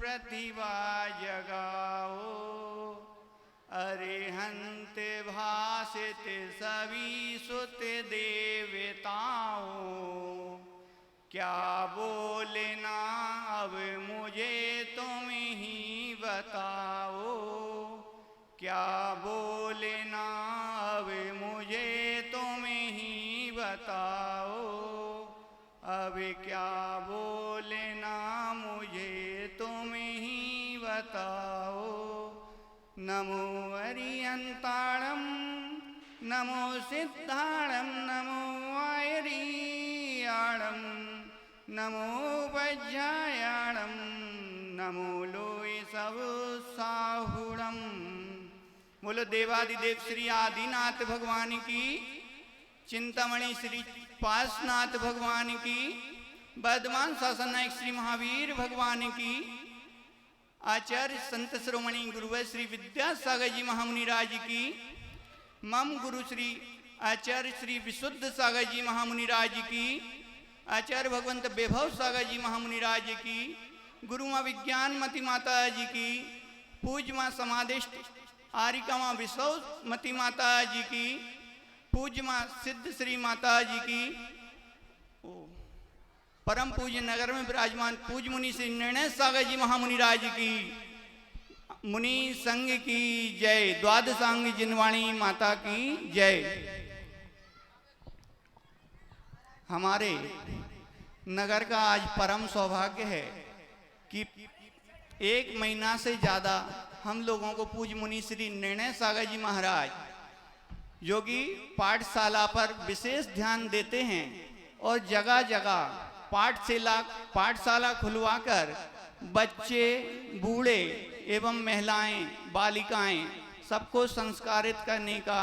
प्रतिभा जगाओ, अरिहंत भाषित सभी सुत देवताओं, क्या बोलना अब मुझे तुम ही बताओ, क्या बोलना अब मुझे तुम ही बताओ, अब क्या बोलना मुझे तुम ही बताओ। नमो अरिहंताणं नमो सिद्धाणं नमो आयरीयाणं नमो वज्रायाणं नमो लोय सब साहुणं। बोलो देवादिदेव श्री आदिनाथ भगवान की, चिंतामणि श्री पार्श्वनाथ भगवान की, वर्धमान शासन नायक श्री महावीर भगवान की, आचार्य संत श्रोमणी गुरुवर श्री विद्यासागर जी महामुनि राज की, मम गुरु श्री आचार्य श्री विशुद्ध सागर जी महामुनि राज की, आचार्य भगवंत वैभव सागर जी महामुनि राज की, गुरु माँ विज्ञानमती माता जी की, पूज्य माँ समाधिष्ट आरिका माँ विश्वमती माता जी की, पूज्य माँ सिद्ध श्री माता जी की, परम पूज्य नगर में विराजमान पूज्य मुनि श्री निर्णय सागर जी महामुनि राज की, मुनि संघ की जय, द्वादशांग जिनवाणी माता की जय। हमारे नगर का आज परम सौभाग्य है कि 1 महीना से ज़्यादा हम लोगों को पूज्य मुनि श्री निर्णय सागर जी महाराज, जो कि पाठशाला पर विशेष ध्यान देते हैं और जगह जगह पाठशाला खुलवाकर बच्चे, बूढ़े एवं महिलाएं, बालिकाएं सबको संस्कारित करने का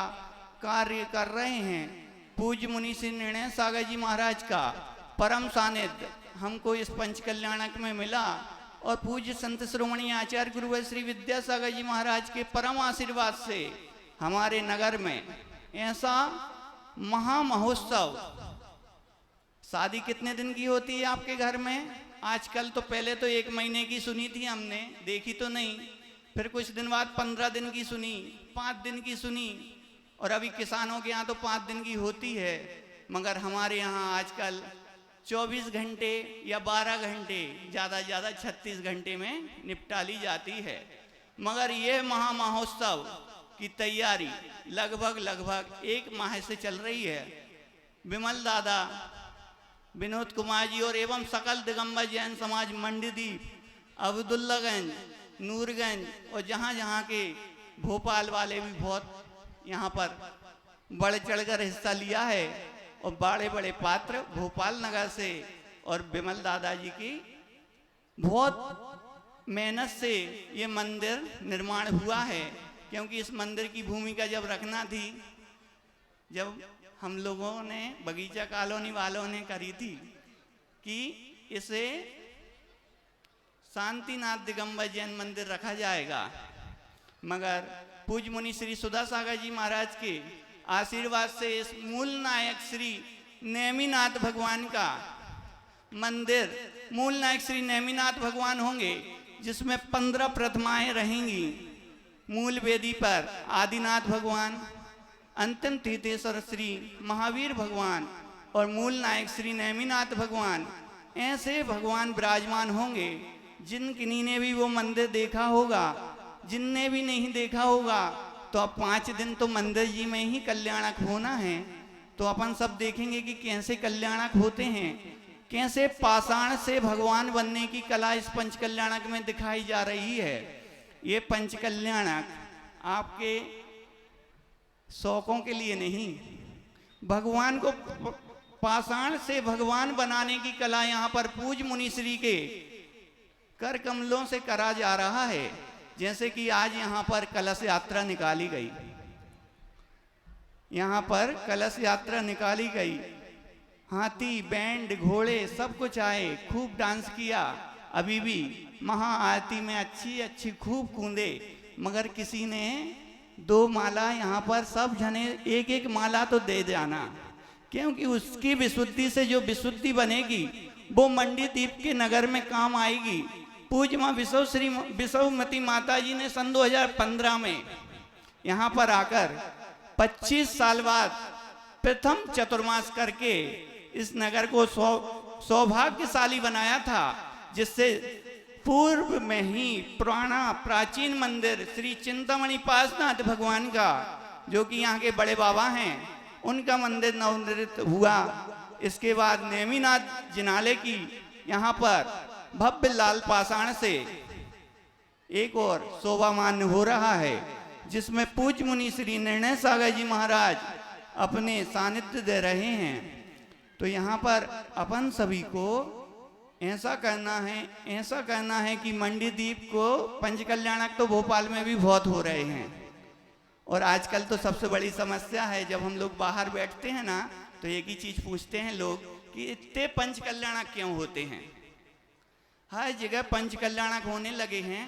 कार्य कर रहे हैं। पूज्य मुनि श्री निर्णय सागर जी महाराज का परम सानिध्य हमको इस पंच कल्याणक में मिला और पूज्य संत श्रोमणी आचार्य गुरुवर श्री विद्यासागर जी महाराज के परम आशीर्वाद से हमारे नगर में ऐसा महामहोत्सव। शादी कितने दिन की होती है आपके घर में आजकल? तो पहले तो 1 महीने की सुनी थी हमने, देखी तो नहीं, फिर कुछ दिन बाद 15 दिन की सुनी, 5 दिन की सुनी, और अभी किसानों के यहाँ तो 5 दिन की होती है, मगर हमारे यहाँ आजकल 24 घंटे या 12 घंटे, ज़्यादा ज़्यादा 36 घंटे में निपटा ली जाती है। मगर यह महामहोत्सव की तैयारी लगभग 1 माह से चल रही है। विमल दादा, विनोद कुमार जी और एवं सकल दिगंबर जैन समाज मंडीदीप, अब्दुल्लागंज, नूरगंज और जहाँ जहाँ के भोपाल वाले भी बहुत यहाँ पर बढ़ चढ़कर हिस्सा लिया है, और बड़े बड़े पात्र भोपाल नगर से और विमल दादा जी की बहुत मेहनत से ये मंदिर निर्माण हुआ है। क्योंकि इस मंदिर की भूमिका जब रखना थी, जब हम लोगों ने बगीचा कॉलोनी वालों ने करी थी कि इसे शांतिनाथ दिगंबर जैन मंदिर रखा जाएगा, मगर पूज्य मुनि श्री सुधा सागर जी महाराज के आशीर्वाद से इस मूल नायक श्री नेमिनाथ भगवान का मंदिर, मूल नायक श्री नेमिनाथ भगवान होंगे, जिसमें 15 प्रतिमाएं रहेंगी। मूल वेदी पर आदिनाथ भगवान, अंतिम तीर्थेश्वर श्री महावीर भगवान और मूल नायक श्री नेमिनाथ भगवान, ऐसे भगवान विराजमान होंगे। जिन किन्हीं ने भी वो मंदिर देखा होगा, जिनने भी नहीं देखा होगा, तो अब 5 दिन तो मंदिर जी में ही कल्याणक होना है। तो अपन सब देखेंगे कि कैसे कल्याणक होते हैं, कैसे पाषाण से भगवान बनने की कला इस पंच कल्याणक में दिखाई जा रही है। ये पंच कल्याणक आपके शौकों के लिए नहीं, भगवान को पाषाण से भगवान बनाने की कला यहाँ पर पूज्य मुनि श्री के कर कमलों से करा जा रहा है। जैसे कि आज यहाँ पर कलश यात्रा निकाली गई, यहाँ पर कलश यात्रा निकाली गई, हाथी, बैंड, घोड़े सब कुछ आए, खूब डांस किया। अभी भी महाआरती में अच्छी खूब कूदे, मगर किसी ने 2 माला यहाँ पर सब जने 1-1 माला तो दे जाना, क्योंकि उसकी विशुद्धि से जो विशुद्धि बनेगी वो मंडीदीप के नगर में काम आएगी। पूज्य माँ विश्वमती माता जी ने सन 2015 में यहाँ पर आकर 25 साल बाद प्रथम चतुर्मास करके इस नगर को सौभाग्यशाली बनाया था, जिससे पूर्व में ही पुराना प्राचीन मंदिर श्री चिंतामणि पासनाथ भगवान का, जो कि यहाँ के बड़े बाबा हैं, उनका मंदिर नवनिर्मित हुआ। इसके बाद नेमिनाथ जिनालय की यहाँ पर भव्य लाल पाषाण से एक और शोभामान हो रहा है, जिसमें पूज्य मुनि श्री निर्णय सागर जी महाराज अपने सानिध्य दे रहे हैं। तो यहाँ पर अपन सभी को ऐसा करना है कि मंडी द्वीप को पंचकल्याणक तो भोपाल में भी बहुत हो रहे हैं, और आजकल तो सबसे बड़ी समस्या है, जब हम लोग बाहर बैठते हैं ना तो एक ही चीज पूछते हैं लोग कि इतने पंचकल्याणक क्यों होते हैं। हर जगह पंचकल्याणक होने लगे हैं,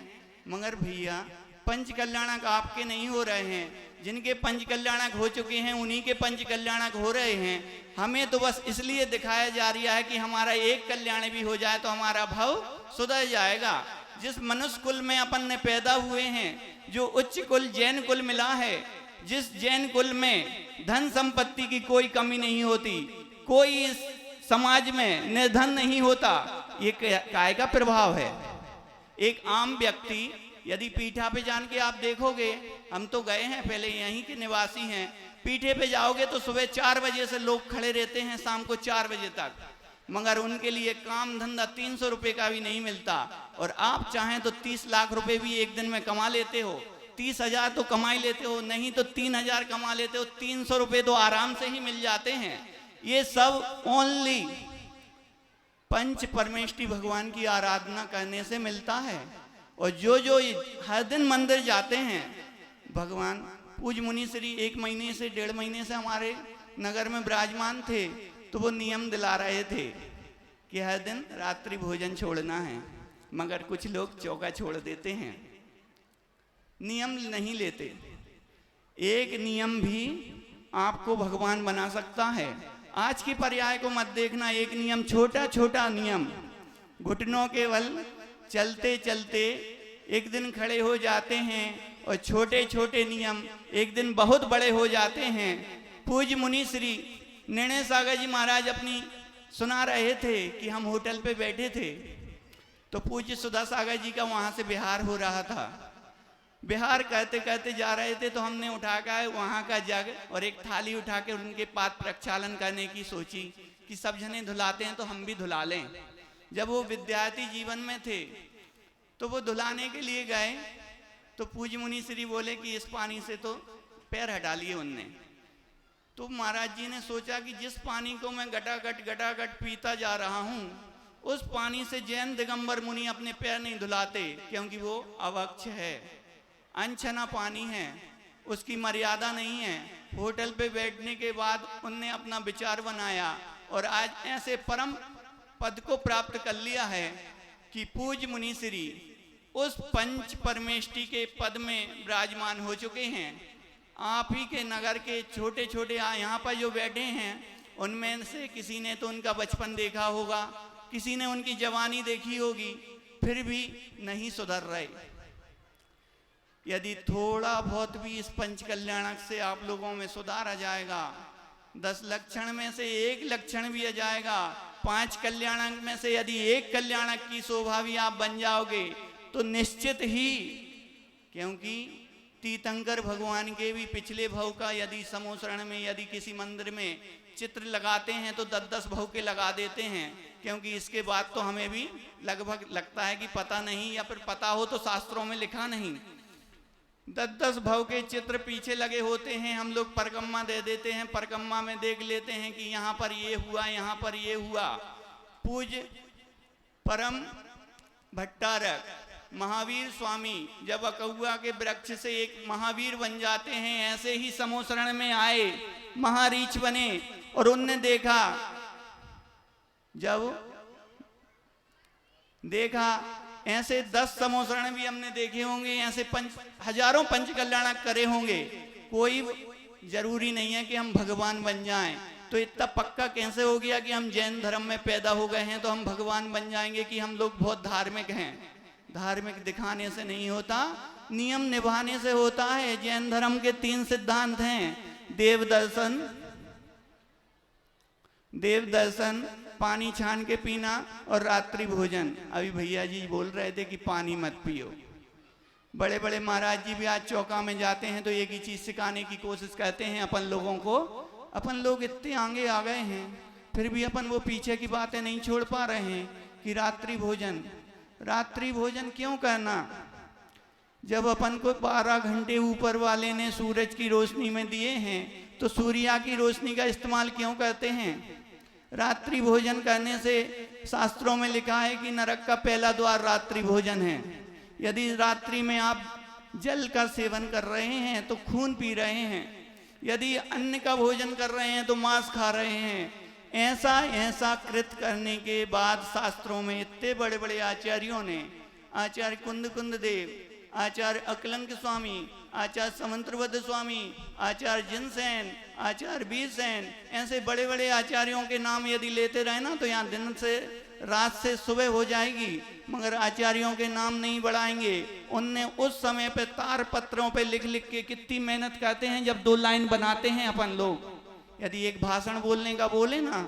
मगर भैया पंचकल्याणक आपके नहीं हो रहे हैं। जिनके पंचकल्याणक हो चुके हैं उन्हीं के पंचकल्याणक हो रहे हैं। हमें तो बस इसलिए दिखाया जा रहा है कि हमारा एक कल्याण भी हो जाए तो हमारा भाव सुधर जाएगा। जिस मनुष्य कुल में अपन ने पैदा हुए हैं, जो उच्च कुल जैन कुल मिला है, जिस जैन कुल में धन संपत्ति की कोई कमी नहीं होती, कोई इस समाज में निर्धन नहीं होता, ये काय का प्रभाव है। एक आम व्यक्ति यदि पीठा पे जान के आप देखोगे, हम तो गए हैं, पहले यहीं के निवासी हैं, पीठे पे जाओगे तो सुबह 4 बजे से लोग खड़े रहते हैं शाम को 4 बजे तक, मगर उनके लिए काम धंधा 300 रुपए का भी नहीं मिलता। और आप चाहें तो 30 लाख रुपए भी एक दिन में कमा लेते हो, 30,000 तो कमा ही लेते हो, नहीं तो 3,000 कमा लेते हो, 300 रुपए तो आराम से ही मिल जाते हैं। ये सब ओनली पंच परमेष्टि भगवान की आराधना करने से मिलता है। और जो हर दिन मंदिर जाते हैं, भगवान पूज्य मुनि श्री 1 महीने से 1.5 महीने से हमारे नगर में विराजमान थे, तो वो नियम दिला रहे थे कि हर दिन रात्रि भोजन छोड़ना है, मगर कुछ लोग चौका छोड़ देते हैं, नियम नहीं लेते। एक नियम भी आपको भगवान बना सकता है। आज की पर्याय को मत देखना, एक नियम, छोटा छोटा नियम, घुटनों के बल चलते चलते एक दिन खड़े हो जाते हैं, और छोटे छोटे नियम एक दिन बहुत बड़े हो जाते हैं। पूज्य मुनि श्री निर्णय सागर जी महाराज अपनी सुना रहे थे कि हम होटल पे बैठे थे, तो पूज्य सुधा सागर जी का वहां से बिहार हो रहा था। बिहार करते करते जा रहे थे, तो हमने उठाकर वहां का जग और एक थाली उठा के उनके पाद प्रक्षालन करने की सोची कि सब जने धुलाते हैं तो हम भी धुला लें। जब वो विद्यार्थी जीवन में थे तो वो धुलाने के लिए गए, तो पूज्य मुनि श्री बोले कि इस पानी से तो पैर हटा लिए उनने। तो महाराज जी ने सोचा कि जिस पानी को मैं गटागट पीता जा रहा हूँ, उस पानी से जैन दिगंबर मुनि अपने पैर नहीं धुलाते, क्योंकि वो अवक्ष है, अनछना पानी है, उसकी मर्यादा नहीं है। होटल पे बैठने के बाद उनने अपना विचार बनाया और आज ऐसे परम पद को प्राप्त कर लिया है कि पूज्य मुनि श्री उस पंच परमेष्टि के पद में विराजमान हो चुके हैं। आप ही के नगर के छोटे छोटे यहाँ पर जो बैठे हैं, उनमें से किसी ने तो उनका बचपन देखा होगा, किसी ने उनकी जवानी देखी होगी, फिर भी नहीं सुधर रहे। यदि थोड़ा बहुत भी इस पंच कल्याणक से आप लोगों में सुधार आ जाएगा, 10 लक्षण में से 1 लक्षण भी आ जाएगा, 5 कल्याणक में से यदि 1 कल्याणक की शोभा भी आप बन जाओगे, तो निश्चित ही, क्योंकि तीर्थंकर भगवान के भी पिछले भव का यदि समोसरण में यदि किसी मंदिर में चित्र लगाते हैं तो 10-10 भव के लगा देते हैं, क्योंकि इसके बाद तो हमें भी लगभग लगता है कि पता नहीं, या फिर पता हो तो शास्त्रों में लिखा नहीं। 10-10 भव के चित्र पीछे लगे होते हैं, हम लोग परिक्रमा दे देते हैं, परिक्रमा में देख लेते हैं कि यहाँ पर ये हुआ, यहाँ पर ये हुआ। पूज्य परम भट्टारक महावीर स्वामी जब अकहुआ के वृक्ष से एक महावीर बन जाते हैं, ऐसे ही समोसरण में आए, महारीच बने, और उनने देखा, जब देखा ऐसे 10 समोसरण भी हमने देखे होंगे, ऐसे हजारों पंच कल्याणक करे होंगे, कोई जरूरी नहीं है कि हम भगवान बन जाएं। तो इतना पक्का कैसे हो गया कि हम जैन धर्म में पैदा हो गए हैं तो हम भगवान बन जाएंगे, कि हम लोग बहुत धार्मिक हैं? धार्मिक दिखाने से नहीं होता, नियम निभाने से होता है। जैन धर्म के 3 सिद्धांत हैं, देव दर्शन, पानी छान के पीना और रात्रि भोजन। अभी भैया जी बोल रहे थे कि पानी मत पियो। बड़े बड़े महाराज जी भी आज चौका में जाते हैं तो एक ही चीज सिखाने की कोशिश करते हैं अपन लोगों को। अपन लोग इतने आगे आ गए हैं, फिर भी अपन वो पीछे की बातें नहीं छोड़ पा रहे हैं कि रात्रि भोजन क्यों करना? जब अपन को 12 घंटे ऊपर वाले ने सूरज की रोशनी में दिए हैं तो सूर्या की रोशनी का इस्तेमाल क्यों करते हैं? रात्रि भोजन करने से शास्त्रों में लिखा है कि नरक का पहला द्वार रात्रि भोजन है। यदि रात्रि में आप जल का सेवन कर रहे हैं तो खून पी रहे हैं, यदि अन्न का भोजन कर रहे हैं तो मांस खा रहे हैं। ऐसा कृत करने के बाद शास्त्रों में इतने बड़े बड़े आचार्यों ने, आचार्य कुंद देव, आचार्य अकलंक स्वामी, आचार्य समंत्रबद्ध स्वामी, आचार्य जिनसेन, आचार्य बीरसेन, ऐसे बड़े बड़े आचार्यों के नाम यदि लेते रहे ना तो यहाँ दिन से रात से सुबह हो जाएगी, मगर आचार्यों के नाम नहीं बढ़ाएंगे। उनने उस समय पे तार पत्रों पे लिख लिख के कितनी मेहनत करते हैं। जब 2 लाइन बनाते हैं अपन लोग, यदि एक भाषण बोलने का बोले ना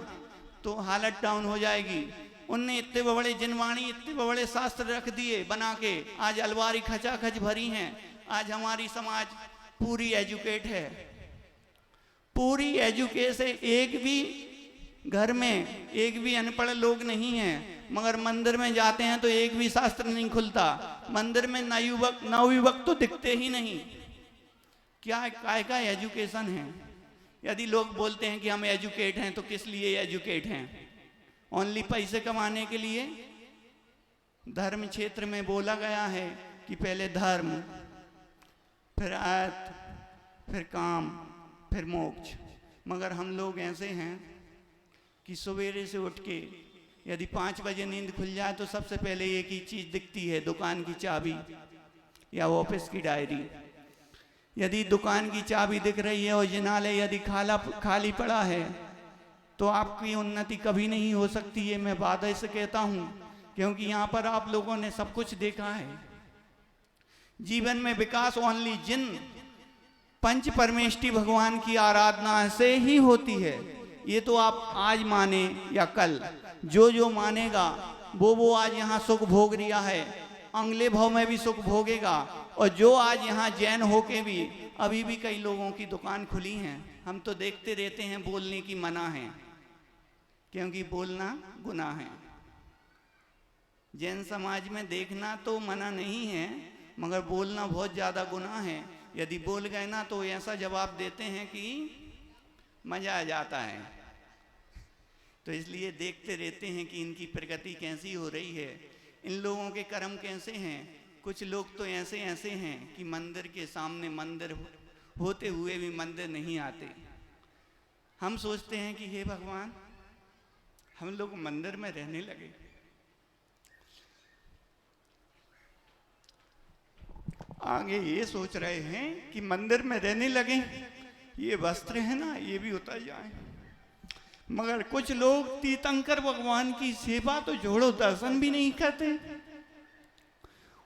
तो हालत डाउन हो जाएगी। उनने इतने बड़े जिनवाणी, इतने बड़े शास्त्र रख दिए बना के। आज अलवारी खचाखच भरी हैं। आज हमारी समाज पूरी एजुकेट है, पूरी एजुकेशन। एक भी घर में एक भी अनपढ़ लोग नहीं है, मगर मंदिर में जाते हैं तो एक भी शास्त्र नहीं खुलता। मंदिर में नवयुवक तो दिखते ही नहीं। क्या काय का एजुकेशन है? यदि लोग बोलते हैं कि हम एजुकेट हैं तो किस लिए एजुकेट हैं? ओनली पैसे कमाने के लिए। धर्म क्षेत्र में बोला गया है कि पहले धर्म, फिर अर्थ, फिर काम, फिर मोक्ष। मगर हम लोग ऐसे हैं कि सवेरे से उठ के यदि 5 बजे नींद खुल जाए तो सबसे पहले एक ही चीज दिखती है, दुकान की चाबी या ऑफिस की डायरी। यदि दुकान की चाबी दिख रही है और जिनालय यदि खाली पड़ा है तो आपकी उन्नति कभी नहीं हो सकती है। मैं वादा से कहता हूं, क्योंकि यहाँ पर आप लोगों ने सब कुछ देखा है। जीवन में विकास ओनली जिन पंच परमेष्टि भगवान की आराधना से ही होती है। ये तो आप आज माने या कल, जो मानेगा वो आज यहाँ सुख भोग रिया है, अगले भाव में भी सुख भोगेगा। और जो आज यहाँ जैन होके भी अभी भी कई लोगों की दुकान खुली हैं, हम तो देखते रहते हैं। बोलने की मना है, क्योंकि बोलना गुनाह है। जैन समाज में देखना तो मना नहीं है, मगर बोलना बहुत ज़्यादा गुनाह है। यदि बोल गए ना तो ऐसा जवाब देते हैं कि मज़ा आ जाता है। तो इसलिए देखते रहते हैं कि इनकी प्रगति कैसी हो रही है, इन लोगों के कर्म कैसे हैं। कुछ लोग तो ऐसे हैं कि मंदिर के सामने मंदिर होते हुए भी मंदिर नहीं आते। हम सोचते हैं कि हे भगवान, हम लोग मंदिर में रहने लगे। आगे ये सोच रहे हैं कि मंदिर में रहने लगे, ये वस्त्र है ना ये भी उतर जाए। मगर कुछ लोग तीर्थंकर भगवान की सेवा तो जोड़ो दर्शन भी नहीं करते।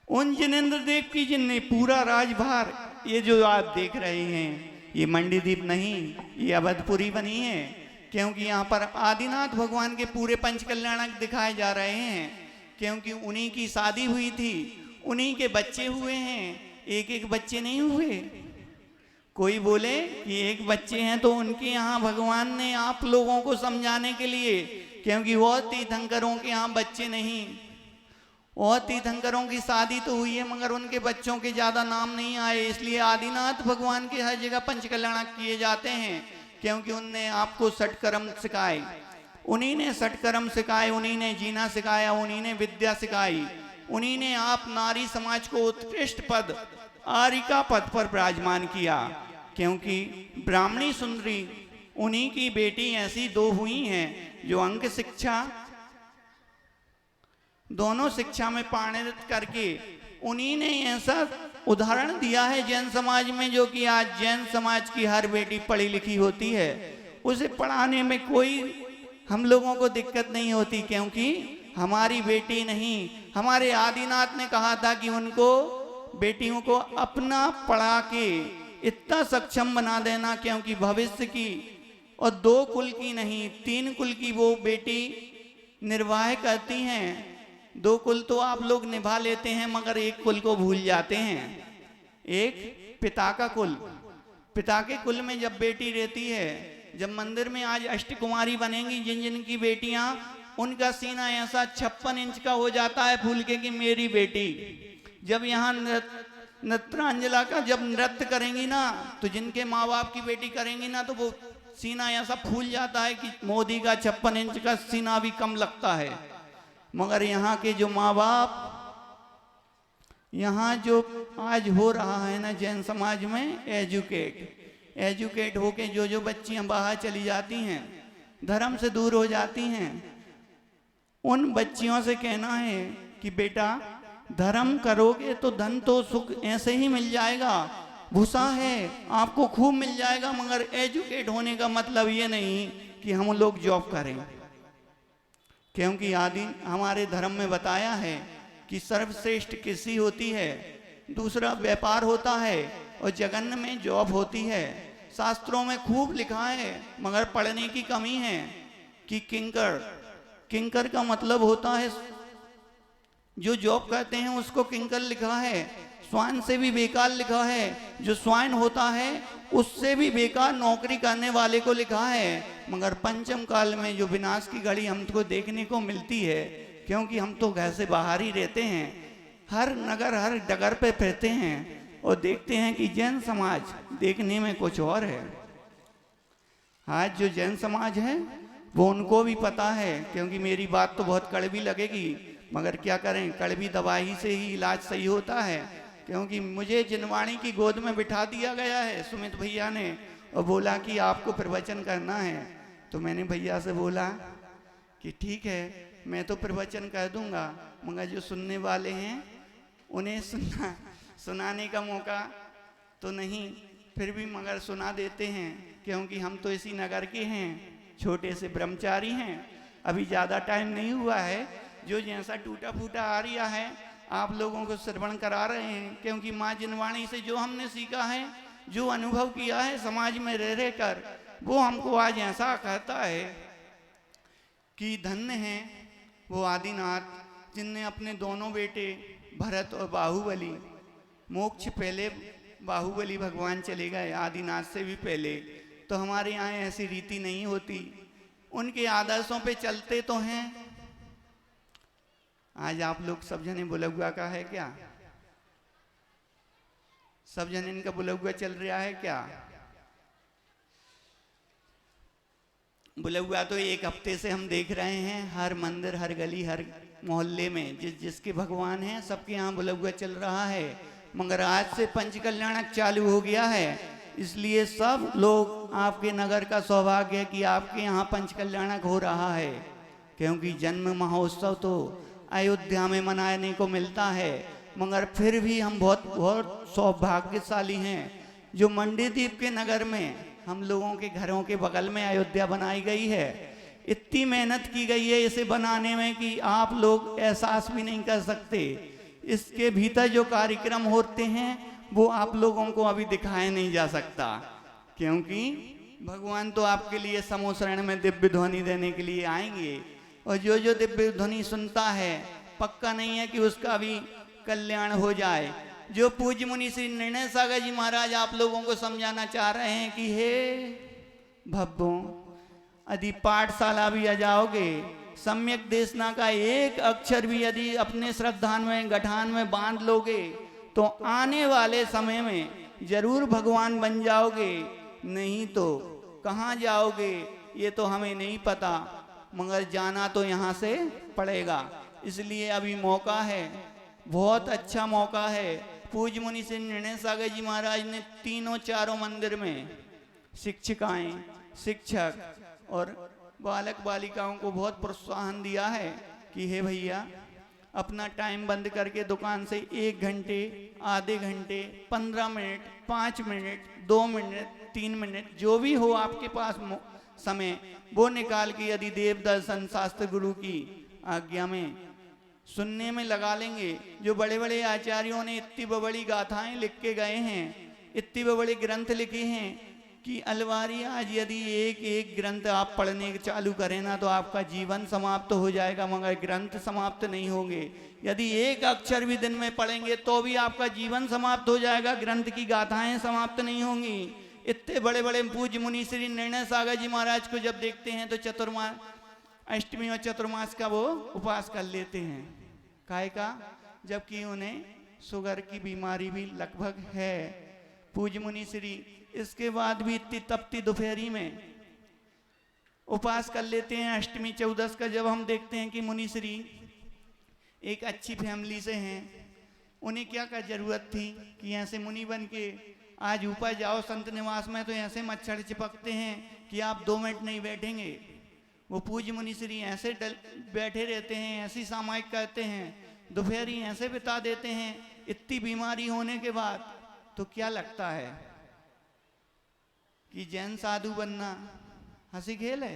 उन जिनेंद्र देव की जिनने पूरा राजभार, ये जो आप देख रहे हैं ये मंडीदीप नहीं, ये अवधपुरी बनी है। क्योंकि यहाँ पर आदिनाथ भगवान के पूरे पंचकल्याणक दिखाए जा रहे हैं। क्योंकि उन्हीं की शादी हुई थी, उन्हीं के बच्चे हुए हैं, एक बच्चे नहीं हुए। कोई बोले कि एक बच्चे हैं तो उनके यहाँ भगवान ने आप लोगों को समझाने के लिए, क्योंकि वो तीर्थंकरों के यहाँ बच्चे नहीं, और तीर्थंकरों की शादी तो हुई है मगर उनके बच्चों के ज्यादा नाम नहीं आए। इसलिए आदिनाथ भगवान के हर जगह पंचकल्याणक किए जाते हैं, क्योंकि उनने आपको षटकर्म सिखाए। उन्हीं ने षटकर्म सिखाए, उन्हीं ने जीना सिखाया, उन्हीं ने विद्या सिखाई, उन्हीं ने आप नारी समाज को उत्कृष्ट पद, आरिका पद पर विराजमान किया। क्योंकि ब्राह्मणी सुंदरी उन्हीं की बेटी ऐसी 2 हुई हैं जो अंक शिक्षा दोनों शिक्षा में पाणित करके उन्हीं ने ऐसा उदाहरण दिया है जैन समाज में, जो कि आज जैन समाज की हर बेटी पढ़ी लिखी होती है, उसे पढ़ाने में कोई हम लोगों को दिक्कत नहीं होती। क्योंकि हमारी बेटी नहीं, हमारे आदिनाथ ने कहा था कि उनको बेटियों को अपना पढ़ा के इतना सक्षम बना देना, क्योंकि भविष्य की और 2 कुल की नहीं 3 कुल की वो बेटी निर्वाह करती हैं। 2 कुल तो आप लोग निभा लेते हैं, मगर 1 कुल को भूल जाते हैं। एक पिता का कुल, पिता के कुल में जब बेटी रहती है, जब मंदिर में आज अष्टकुमारी बनेंगी जिन जिन की बेटियां, उनका सीना ऐसा 56 इंच का हो जाता है फूल के कि मेरी बेटी। जब यहाँ नृत्रांजला का जब नृत्य करेंगी ना, तो जिनके माँ बाप की बेटी करेंगी ना, तो वो सीना ऐसा फूल जाता है कि मोदी का 56 इंच का सीना भी कम लगता है। मगर यहाँ के जो माँ बाप, यहाँ जो आज हो रहा है ना जैन समाज में, एजुकेट होके जो बच्चियां बाहर चली जाती हैं, धर्म से दूर हो जाती हैं, उन बच्चियों से कहना है कि बेटा धर्म करोगे तो धन तो सुख ऐसे ही मिल जाएगा, भूसा है आपको खूब मिल जाएगा, मगर एजुकेट होने का मतलब ये नहीं कि हम लोग जॉब करें। क्योंकि आदि हमारे धर्म में बताया है कि सर्वश्रेष्ठ कृषि होती है, दूसरा व्यापार होता है, और जगन्न में जॉब होती है। शास्त्रों में खूब लिखा है, मगर पढ़ने की कमी है कि किंकर का मतलब होता है जो जॉब करते हैं उसको किंकर लिखा है। स्वाइन से भी बेकार लिखा है, जो स्वाइन होता है उससे भी बेकार नौकरी करने वाले को लिखा है। मगर पंचम काल में जो विनाश की घड़ी हमको देखने को मिलती है, क्योंकि हम तो घर से बाहर ही रहते हैं, हर नगर हर डगर पे फिरते हैं और देखते हैं कि जैन समाज देखने में कुछ और है। आज जो जैन समाज है वो उनको भी पता है, क्योंकि मेरी बात तो बहुत कड़वी लगेगी, मगर क्या करें, कड़वी दवाई से ही इलाज सही होता है। क्योंकि मुझे जिनवाणी की गोद में बिठा दिया गया है सुमित भैया ने, और बोला कि आपको प्रवचन करना है। तो मैंने भैया से बोला कि ठीक है मैं तो प्रवचन कर दूंगा, मगर जो सुनने वाले हैं उन्हें सुनाने का मौका तो नहीं, फिर भी मगर सुना देते हैं, क्योंकि हम तो इसी नगर के हैं, छोटे से ब्रह्मचारी हैं, अभी ज़्यादा टाइम नहीं हुआ है। जो जैसा टूटा फूटा आ रहा है आप लोगों को श्रवण करा रहे हैं, क्योंकि माँ जिनवाणी से जो हमने सीखा है, जो अनुभव किया है समाज में रह रह कर, वो हमको आज ऐसा कहता है कि धन्य है वो आदिनाथ जिनने अपने दोनों बेटे भरत और बाहुबली, मोक्ष पहले बाहुबली भगवान चले गए आदिनाथ से भी पहले, तो हमारे यहाँ ऐसी रीति नहीं होती, उनके आदर्शों पे चलते तो हैं। आज आप लोग सब जने बुलगुआ का है क्या? सब जने इनका बुलगुआ चल रहा है क्या? बुलगुआ तो 1 हफ्ते से हम देख रहे हैं, हर मंदिर हर गली हर मोहल्ले में जिसके भगवान हैं सबके यहाँ बुलगुआ चल रहा है। मगर आज से पंचकल्याणक चालू हो गया है, इसलिए सब लोग, आपके नगर का सौभाग्य है कि आपके यहाँ पंचकल्याणक हो रहा है, क्योंकि जन्म महोत्सव तो अयोध्या में मनाने को मिलता है। मगर फिर भी हम बहुत सौभाग्यशाली हैं जो मंडीदीप के नगर में हम लोगों के घरों के बगल में अयोध्या बनाई गई है। इतनी मेहनत की गई है इसे बनाने में कि आप लोग एहसास भी नहीं कर सकते। इसके भीतर जो कार्यक्रम होते हैं वो आप लोगों को अभी दिखाया नहीं जा सकता, क्योंकि भगवान तो आपके लिए समोसरण में दिव्य ध्वनि देने के लिए आएंगे, और जो दिव्य ध्वनि सुनता है पक्का नहीं है कि उसका भी कल्याण हो जाए। जो पूज्य मुनि श्री निर्णय सागर जी महाराज आप लोगों को समझाना चाह रहे हैं कि हे भब्बों, यदि पाठशाला भी आ जाओगे, सम्यक देशना का एक अक्षर भी यदि अपने श्रद्धान में गठान में बांध लोगे, तो आने वाले समय में जरूर भगवान बन जाओगे, नहीं तो कहाँ जाओगे ये तो हमें नहीं पता, मगर जाना तो यहाँ से पड़ेगा। इसलिए अभी मौका है, बहुत अच्छा मौका है। पूज्य मुनि श्री निर्णय सागर जी महाराज ने तीनों चारों मंदिर में शिक्षिकाएं, शिक्षक और बालक बालिकाओं को बहुत प्रोत्साहन दिया है कि हे भैया अपना टाइम बंद करके दुकान से 1 घंटे, आधे घंटे, 15 मिनट, 5 मिनट, 2 मिनट, 3 मिनट, जो भी हो आपके पास समय, वो निकाल के यदि देव दर्शन शास्त्र गुरु की आज्ञा में सुनने में लगा लेंगे। जो बड़े बड़े आचार्यों ने इतनी बड़ी गाथाएं लिख के गए हैं, इतने बड़े ग्रंथ लिखे हैं कि अलवारी आज यदि एक एक ग्रंथ आप पढ़ने चालू करें ना तो आपका जीवन समाप्त हो जाएगा, मगर ग्रंथ समाप्त नहीं होंगे। यदि एक अक्षर भी दिन में पढ़ेंगे तो भी आपका जीवन समाप्त हो जाएगा, ग्रंथ की गाथाएं समाप्त नहीं होंगी। इतने बड़े बड़े पूज्य मुनि श्री निर्णय सागर जी महाराज को जब देखते हैं तो चतुर्मास, अष्टमी और चतुर्मास का वो उपवास कर लेते हैं। काहे का? जबकि उन्हें शुगर की बीमारी भी लगभग है। पूज्य मुनि श्री इसके बाद भी इतनी तपती दोपहरी में उपवास कर लेते हैं। अष्टमी चौदस का जब हम देखते हैं कि मुनि श्री एक अच्छी फैमिली से हैं, उन्हें क्या का जरूरत थी कि ऐसे मुनि बन के आज ऊपर जाओ संत निवास में तो ऐसे मच्छर चिपकते हैं कि आप 2 मिनट नहीं बैठेंगे। वो पूज्य मुनि श्री ऐसे बैठे रहते हैं, ऐसी सामायिक करते हैं, दोपहरी ऐसे बिता देते हैं इतनी बीमारी होने के बाद। तो क्या लगता है कि जैन साधु बनना हंसी खेल है?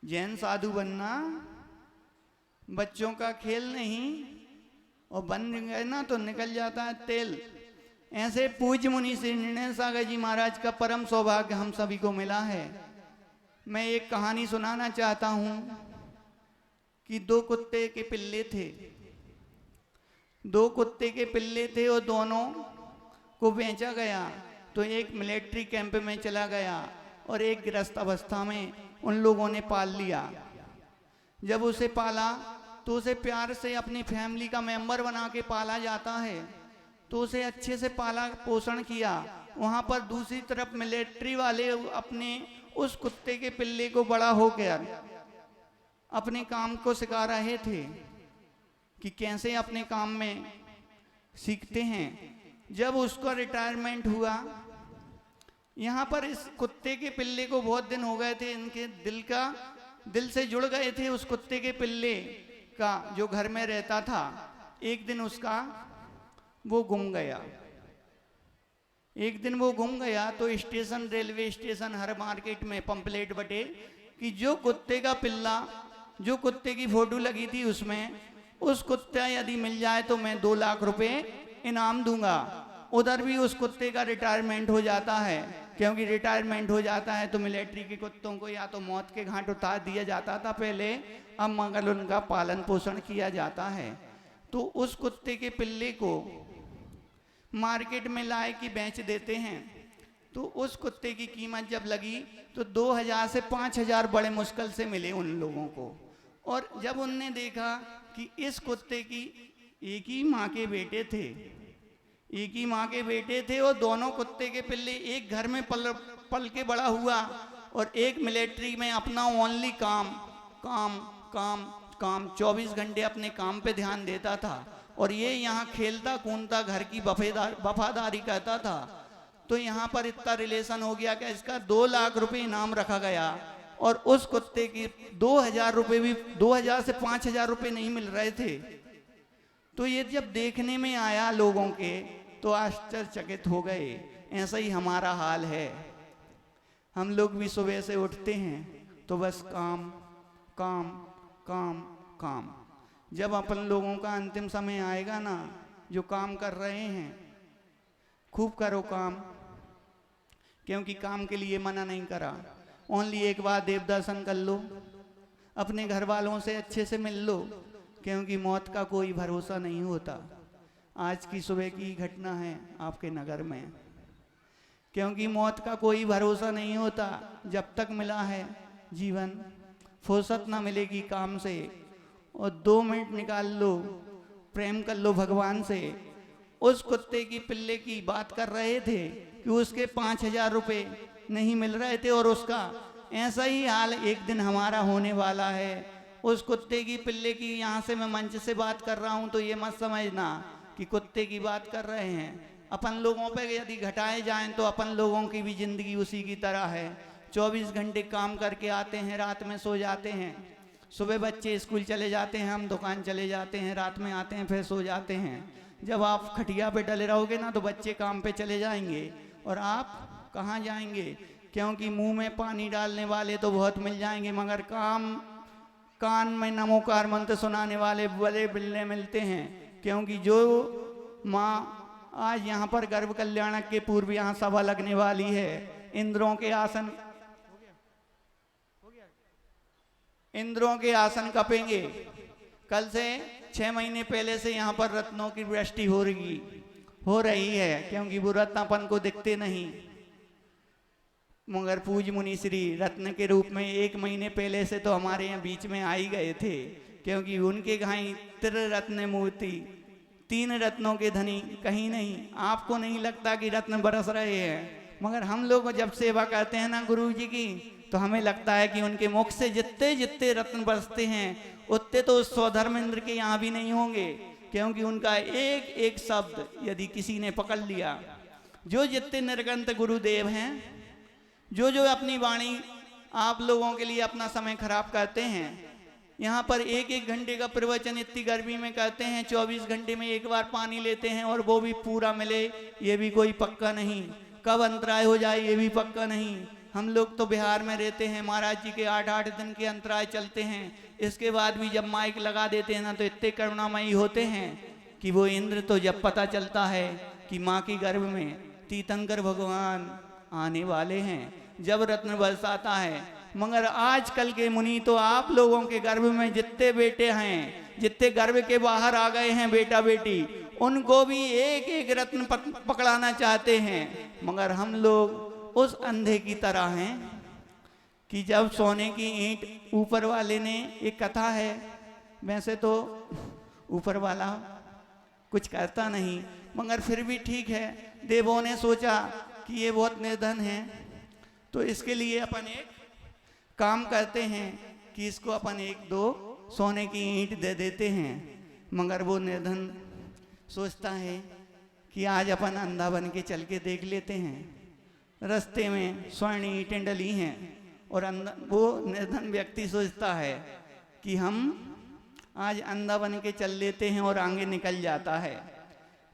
जैन साधु बनना बच्चों का खेल नहीं, और बन गए ना तो निकल जाता है तेल। ऐसे पूज्य मुनि श्री निर्णय सागर जी महाराज का परम सौभाग्य हम सभी को मिला है। मैं एक कहानी सुनाना चाहता हूं कि 2 कुत्ते के पिल्ले थे। 2 कुत्ते के पिल्ले थे और दोनों को बेचा गया। तो एक मिलिट्री कैंप में चला गया और एक गृहस्थ अवस्था में उन लोगों ने पाल लिया। जब उसे पाला तो उसे प्यार से अपनी फैमिली का मेंबर बना के पाला जाता है, तो उसे अच्छे से पाला पोषण किया। वहाँ पर दूसरी तरफ मिलिट्री वाले अपने उस कुत्ते के पिल्ले को बड़ा होकर अपने काम को सिखा रहे थे कि कैसे अपने काम में सीखते हैं। जब उसका रिटायरमेंट हुआ, यहाँ पर इस कुत्ते के पिल्ले को बहुत दिन हो गए थे, इनके दिल से जुड़ गए थे उस कुत्ते के पिल्ले का जो घर में रहता था। एक दिन उसका वो गुम गया। एक दिन वो गुम गया तो स्टेशन, रेलवे स्टेशन, हर मार्केट में पंपलेट बटे कि जो कुत्ते का पिल्ला, जो कुत्ते की फोटो लगी थी उसमें, उस कुत्ता यदि मिल जाए तो मैं 2 लाख रुपए इनाम दूंगा। उधर भी उस कुत्ते का रिटायरमेंट हो जाता है, क्योंकि रिटायरमेंट हो जाता है तो मिलिट्री के कुत्तों को या तो मौत के घाट उतार दिया जाता था पहले, अब मगर उनका पालन पोषण किया जाता है। तो उस कुत्ते के पिल्ले को मार्केट में लाए कि बेच देते हैं। तो उस कुत्ते की कीमत जब लगी तो 2000 से 5000 बड़े मुश्किल से मिले उन लोगों को। और जब उनने देखा कि इस कुत्ते की एक ही माँ के बेटे थे, एक ही माँ के बेटे थे, और दोनों कुत्ते के पिल्ले एक घर में पल के बड़ा हुआ, और एक मिलिट्री में अपना ओनली काम काम काम काम 24 घंटे अपने काम पे ध्यान देता था, और ये यहाँ खेलता कूदता घर की वफादारी करता था। तो यहाँ पर इतना रिलेशन हो गया कि इसका 2 लाख रुपए इनाम रखा गया, और उस कुत्ते की 2000 रुपये भी 2000 से 5000 रुपये नहीं मिल रहे थे। तो ये जब देखने में आया लोगों के तो आश्चर्यचकित हो गए। ऐसा ही हमारा हाल है। हम लोग भी सुबह से उठते हैं तो बस काम काम काम काम। जब अपन लोगों का अंतिम समय आएगा ना, जो काम कर रहे हैं खूब करो काम, क्योंकि काम के लिए मना नहीं करा। ओनली एक बार देव दर्शन कर लो, अपने घर वालों से अच्छे से मिल लो, क्योंकि मौत का कोई भरोसा नहीं होता। आज की सुबह की घटना है आपके नगर में, क्योंकि मौत का कोई भरोसा नहीं होता। जब तक मिला है जीवन, फुर्सत ना मिलेगी काम से, और 2 मिनट निकाल लो, प्रेम कर लो भगवान से। उस कुत्ते की पिल्ले की बात कर रहे थे कि उसके 5000 रुपये नहीं मिल रहे थे, और उसका ऐसा ही हाल एक दिन हमारा होने वाला है। उस कुत्ते की पिल्ले की यहाँ से मैं मंच से बात कर रहा हूँ तो ये मत समझना कि कुत्ते की बात कर रहे हैं। अपन लोगों पे यदि घटाए जाएं तो अपन लोगों की भी जिंदगी उसी की तरह है। 24 घंटे काम करके आते हैं, रात में सो जाते हैं। सुबह बच्चे स्कूल चले जाते हैं, हम दुकान चले जाते हैं, रात में आते हैं फिर सो जाते हैं। जब आप खटिया पे डले रहोगे ना तो बच्चे काम पे चले जाएंगे, और आप कहाँ जाएंगे? क्योंकि मुंह में पानी डालने वाले तो बहुत मिल जाएंगे, मगर कान में नमोकार मंत्र सुनाने वाले बड़े बिल्ले मिलते हैं, क्योंकि जो माँ आज यहाँ पर गर्भ कल्याणक के पूर्व यहाँ सभा लगने वाली है, इंद्रों के आसन कपेंगे। कल से 6 महीने पहले से यहाँ पर रत्नों की वृष्टि हो रही है, क्योंकि वो रत्न अपन को दिखते नहीं, मगर पूज्य मुनि श्री रत्न के रूप में 1 महीने पहले से तो हमारे यहाँ बीच में आ ही गए थे, क्योंकि उनके घाई त्रिरत्न मूर्ति, 3 रत्नों के धनी कहीं नहीं। आपको नहीं लगता कि रत्न बरस रहे हैं, मगर हम लोग जब सेवा करते हैं ना गुरु जी की, तो हमें लगता है कि उनके मुख से जितने जितने रत्न बरसते हैं उतने तो स्वधर्मेंद्र के यहाँ भी नहीं होंगे, क्योंकि उनका एक एक शब्द यदि किसी ने पकड़ लिया, जो जितने निर्गंत गुरुदेव हैं, जो जो अपनी वाणी आप लोगों के लिए अपना समय खराब करते हैं, यहाँ पर 1-1 घंटे का प्रवचन इतनी गर्मी में करते हैं, 24 घंटे में एक बार पानी लेते हैं, और वो भी पूरा मिले ये भी कोई पक्का नहीं, कब अंतराय हो जाए ये भी पक्का नहीं। हम लोग तो बिहार में रहते हैं, महाराज जी के 8-8 दिन के अंतराय चलते हैं, इसके बाद भी जब माइक लगा देते हैं ना तो इतने करुणामयी होते हैं कि वो इंद्र तो जब पता चलता है कि माँ की गर्भ में तीर्थंकर भगवान आने वाले हैं, जब रत्न बरसाता है। मगर आजकल के मुनि तो आप लोगों के गर्भ में जितने बेटे हैं, जितने गर्भ के बाहर आ गए हैं बेटा बेटी, उनको भी एक एक रत्न पकड़ाना चाहते हैं। मगर हम लोग उस अंधे की तरह हैं कि जब सोने की ईंट ऊपर वाले ने, एक कथा है, वैसे तो ऊपर वाला कुछ करता नहीं, मगर फिर भी ठीक है, देवों ने सोचा कि ये बहुत निर्धन है, तो इसके लिए अपन एक काम करते हैं कि इसको अपन 1-2 सोने की ईंट दे देते हैं। मगर वो निर्धन सोचता है कि आज अपन अंधा बन के चल के देख लेते हैं, रास्ते में स्वर्ण ईंटें डली हैं, और वो निर्धन व्यक्ति सोचता है कि हम आज अंधा बन के चल लेते हैं, और आगे निकल जाता है।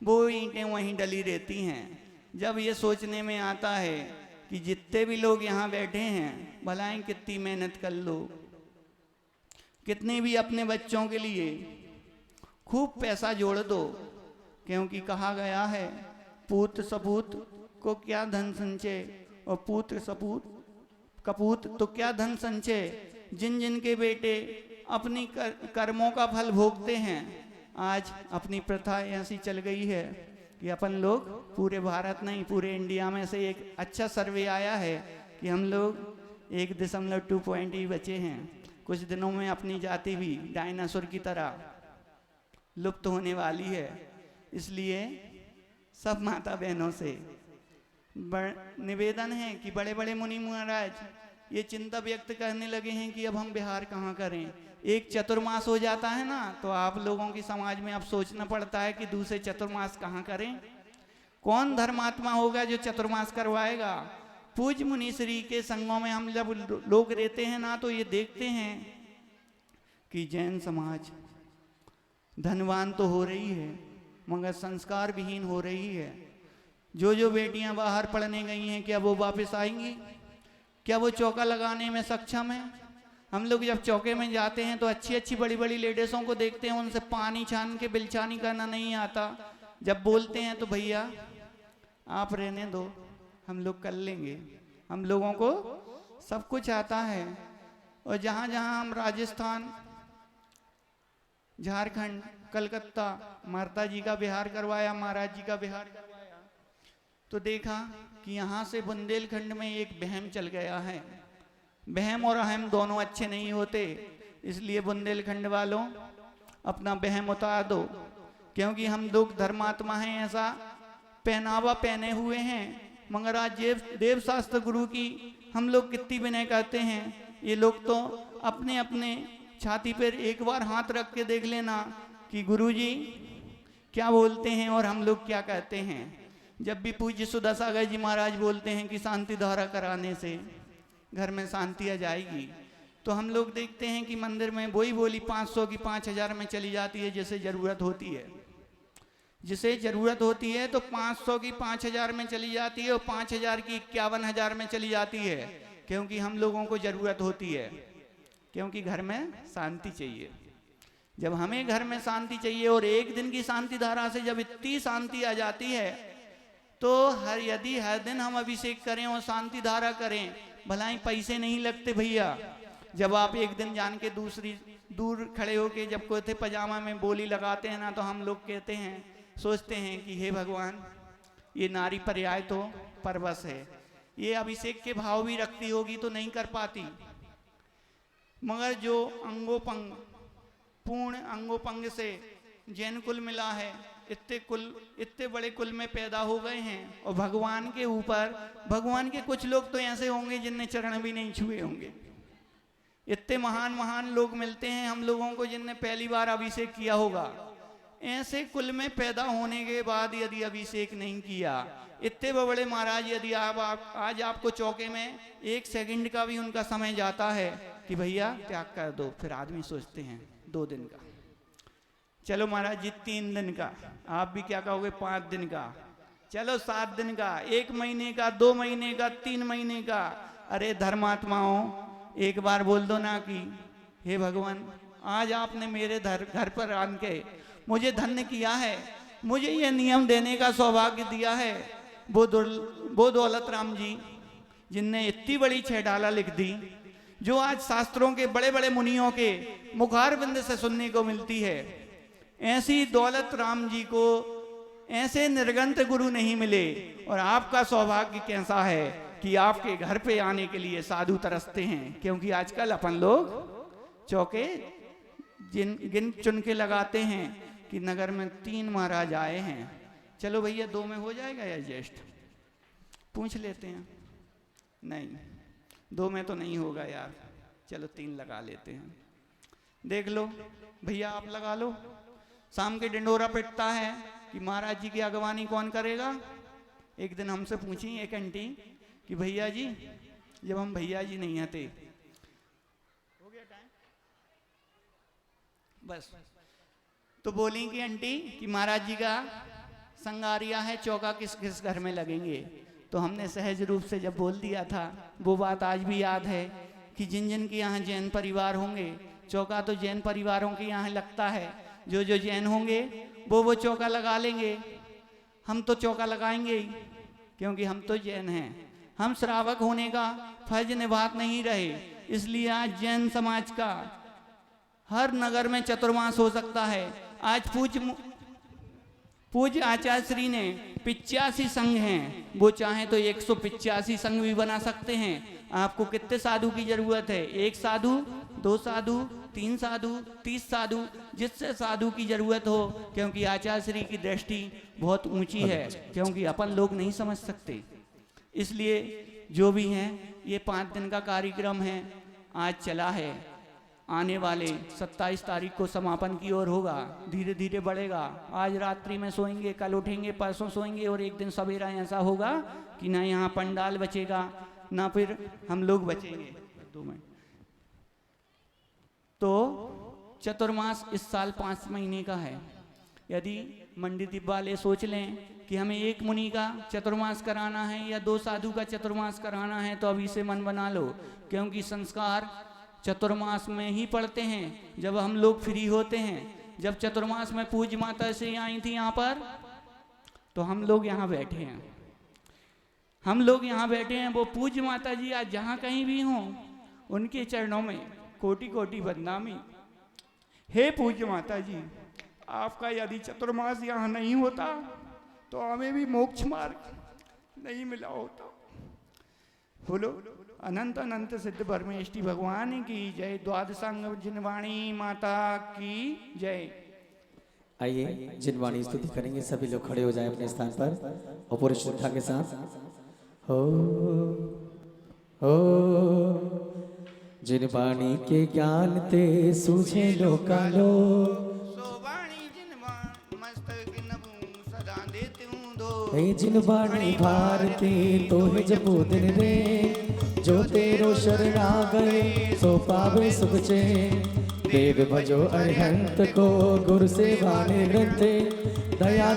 वो ईंटें वहीं डली रहती हैं। जब ये सोचने में आता है कि जितने भी लोग यहाँ बैठे हैं, भलाएं कितनी मेहनत कर लो, कितने भी अपने बच्चों के लिए खूब पैसा जोड़ दो, क्योंकि कहा गया है पुत्र सपूत को क्या धन संचय, और पुत्र सपूत कपूत तो क्या धन संचय। जिन जिन के बेटे अपनी कर्मों का फल भोगते हैं, आज अपनी प्रथा ऐसी चल गई है कि अपन लोग पूरे भारत नहीं, पूरे इंडिया में से एक अच्छा सर्वे आया है कि हम लोग 1.2 ही बचे हैं। कुछ दिनों में अपनी जाति भी डायनासोर की तरह लुप्त होने वाली है। इसलिए सब माता बहनों से निवेदन है कि बड़े बड़े मुनि महाराज ये चिंता व्यक्त करने लगे हैं कि अब हम बिहार कहाँ करें। एक चतुर्मास हो जाता है ना, तो आप लोगों की समाज में अब सोचना पड़ता है कि दूसरे चतुर्मास कहाँ करें। कौन धर्मात्मा होगा जो चतुर्मास करवाएगा। पूज्य मुनि श्री के संगों में हम जब लोग रहते हैं ना, तो ये देखते हैं कि जैन समाज धनवान तो हो रही है, मगर संस्कार विहीन हो रही है। जो जो बेटियां बाहर पढ़ने गई हैं, क्या वो वापस आएंगी? क्या वो चौका लगाने में सक्षम है? हम लोग जब चौके में जाते हैं तो अच्छी अच्छी बड़ी बड़ी लेडीज़ों को देखते हैं, उनसे पानी छान के बिलछानी करना नहीं आता। जब बोलते हैं तो भैया आप रहने दो, हम लोग कर लेंगे। हम लोगों को सब कुछ आता है। और जहाँ जहाँ हम राजस्थान, झारखंड, कलकत्ता, माता जी का बिहार करवाया, महाराज जी का बिहार करवाया, तो देखा कि यहाँ से बुंदेलखंड में एक वहम चल गया है। वहम और अहम दोनों अच्छे नहीं होते, इसलिए बुंदेलखंड वालों अपना वहम उतार दो, क्योंकि हम लोग धर्मात्मा हैं। ऐसा पहनावा पहने हुए हैं, मगर आज देव शास्त्र गुरु की हम लोग कितनी विनय करते हैं। ये लोग तो अपने अपने छाती पर एक बार हाथ रख के देख लेना कि गुरु जी क्या बोलते हैं और हम लोग क्या कहते हैं। जब भी पूज्य सुदर्शन जी महाराज बोलते हैं कि शांति धारा कराने से घर में शांति आ जाएगी, तो हम लोग देखते हैं कि मंदिर में वही बोली 500 की 5000 में चली जाती है, जिसे ज़रूरत होती है। जिसे ज़रूरत होती है तो 500 की 5000 में चली जाती है, और 5000 की 51000 में चली जाती है, क्योंकि हम लोगों को ज़रूरत होती है। क्योंकि घर में शांति चाहिए। जब हमें घर में शांति चाहिए और एक दिन की शांति धारा से जब इतनी शांति आ जाती है, तो यदि हर दिन हम अभिषेक करें और शांति धारा करें, भला ही पैसे नहीं लगते भैया। जब आप एक दिन जान के दूर खड़े होके जब कुर्ते पजामा में बोली लगाते हैं ना, तो हम लोग कहते हैं, सोचते हैं कि हे भगवान, ये नारी पर्याय तो परवश है, ये अभिषेक के भाव भी रखती होगी तो नहीं कर पाती। मगर जो अंगोपंग, पूर्ण अंगोपंग से जैन कुल मिला है, इतने बड़े कुल में पैदा हो गए हैं। और भगवान के ऊपर, भगवान के कुछ लोग तो ऐसे होंगे जिनने चरण भी नहीं छुए होंगे। इतने महान महान लोग मिलते हैं हम लोगों को जिनने पहली बार अभिषेक किया होगा। ऐसे कुल में पैदा होने के बाद यदि अभिषेक नहीं किया, इतने बड़े महाराज, यदि आज आपको चौके में 1 सेकंड का भी उनका समय जाता है कि भैया त्याग कर दो, फिर आदमी सोचते हैं 2 दिन का, चलो महाराज जी 3 दिन का, आप भी क्या कहोगे 5 दिन का, चलो 7 दिन का, 1 महीने का, 2 महीने का, 3 महीने का। अरे धर्मात्माओं, एक बार बोल दो ना कि हे भगवान, आज आपने मेरे घर पर आन के मुझे धन्य किया है, मुझे ये नियम देने का सौभाग्य दिया है। वो दौलत राम जी जिनने इतनी बड़ी 6 डाला लिख दी, जो आज शास्त्रों के बड़े बड़े मुनियों के मुखार बिंद से सुनने को मिलती है। ऐसी दौलत राम जी को ऐसे निर्गंत गुरु नहीं मिले। और आपका सौभाग्य कैसा है कि आपके घर पे आने के लिए साधु तरसते हैं, क्योंकि आजकल अपन लोग चौके गिन चुन के लगाते हैं कि नगर में 3 महाराज आए हैं, चलो भैया 2 में हो जाएगा या ज्येष्ठ, पूछ लेते हैं, नहीं 2 में तो नहीं होगा यार, चलो 3 लगा लेते हैं। देख लो भैया, आप लगा लो। शाम के डिंडोरा पिटता है कि महाराज जी की अगवानी कौन करेगा। एक दिन हमसे पूछी एक आंटी कि भैया जी, जब हम भैया जी नहीं आते, हो गया टाइम बस, तो बोली कि आंटी कि महाराज जी का संगारिया है, चौका किस किस घर में लगेंगे। तो हमने सहज रूप से जब बोल दिया था, वो बात आज भी याद है कि जिन जिन के यहाँ जैन परिवार होंगे, चौका तो जैन परिवारों के यहाँ लगता है। जो जो जैन होंगे वो चौका लगा लेंगे, हम तो चौका लगाएंगे ही, क्योंकि हम तो जैन हैं। हम श्रावक होने का फर्ज निभात नहीं रहे, इसलिए आज जैन समाज का हर नगर में चतुर्मास हो सकता है। आज पूज्य आचार्य श्री ने 85 संघ हैं, वो चाहे तो 185 संघ भी बना सकते हैं। आपको कितने साधु की जरूरत है? 1 साधु, 2 साधु, 3 साधु, 30 साधु, जिससे साधु की जरूरत हो, क्योंकि आचार्य श्री की दृष्टि बहुत ऊंची है, क्योंकि अपन लोग नहीं समझ सकते। इसलिए जो भी हैं, ये 5 दिन का कार्यक्रम है, आज चला है, आने वाले 27 तारीख को समापन की ओर होगा, धीरे धीरे बढ़ेगा। आज रात्रि में सोएंगे, कल उठेंगे, परसों सोएंगे, और एक दिन सवेरा ऐसा होगा कि ना यहाँ पंडाल बचेगा ना फिर हम लोग बचेंगे। 2 मिनट। तो चतुर्मास इस साल 5 महीने का है। यदि मंडित वाले सोच लें कि हमें 1 मुनि का चतुर्मास कराना है या 2 साधु का चतुर्मास कराना है, तो अभी से मन बना लो, क्योंकि संस्कार चतुर्मास में ही पढ़ते हैं, जब हम लोग फ्री होते हैं। जब चतुर्मास में पूज्य माता से आई थी यहाँ पर, तो हम लोग यहाँ बैठे हैं, हम लोग यहाँ बैठे हैं। वो पूज्य माता जी आज जहाँ कहीं भी हों, उनके चरणों में कोटि कोटि बदनामी। हे पूज्य माता जी, आपका यदि चतुर्मास यहाँ नहीं होता तो हमें भी मोक्ष मार्ग नहीं मिला होता। बोलो अनंत अनंत सिद्ध परमेष्टि भगवान की जय। द्वादशांग जिनवाणी माता की जय। आइए जिनवाणी स्तुति करेंगे, सभी लोग खड़े हो जाएं अपने स्थान पर और पूरी श्रद्धा के साथ। हो जिनवाणी के ज्ञान ते सूझे लोका लो, जिनवाणी भारती तो है जपो दिन रे, जो तेरो शरणा गए सो पावे सुख चैन। देव भजो अरिहंत को, गुरु सेवा निवृत्त दया